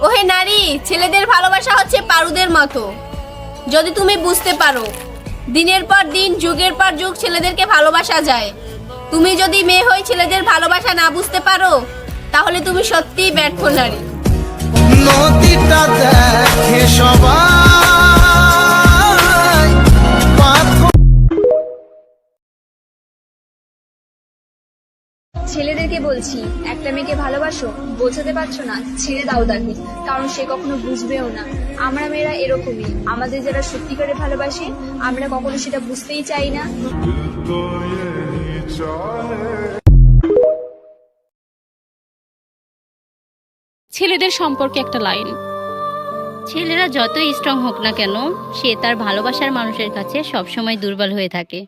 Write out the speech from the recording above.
ওহে নারী, ছেলেদের ভালোবাসা হচ্ছে পারুদের মতো। যদি তুমি বুঝতে পারো, দিনের পর দিন, যুগের পর যুগ ছেলেদেরকে ভালোবাসা যায়। তুমি যদি মেয়ে হয়ে ছেলেদের ভালোবাসা না বুঝতে পারো, তাহলে তুমি সত্যিই ব্যর্থ নারী। নদীটা দেখে সবাই ছেলেদেরকে বলছি, একটা মেয়েকে ভালোবাসো, বোঝাতে পারছো না, ছেড়ে দাও তাকে, কারণ সে কখনো বুঝবেও না। আমরা মেয়েরা এরকমই, আমাদের যারা সত্যিকারে ভালোবাসি, আমরা কখনো সেটা বুঝতেই চাই না। ছেলেদের সম্পর্কে একটা লাইন, ছেলেরা যতই স্ট্রং হোক না কেন, সে তার ভালোবাসার মানুষের কাছে সবসময় দুর্বল হয়ে থাকে।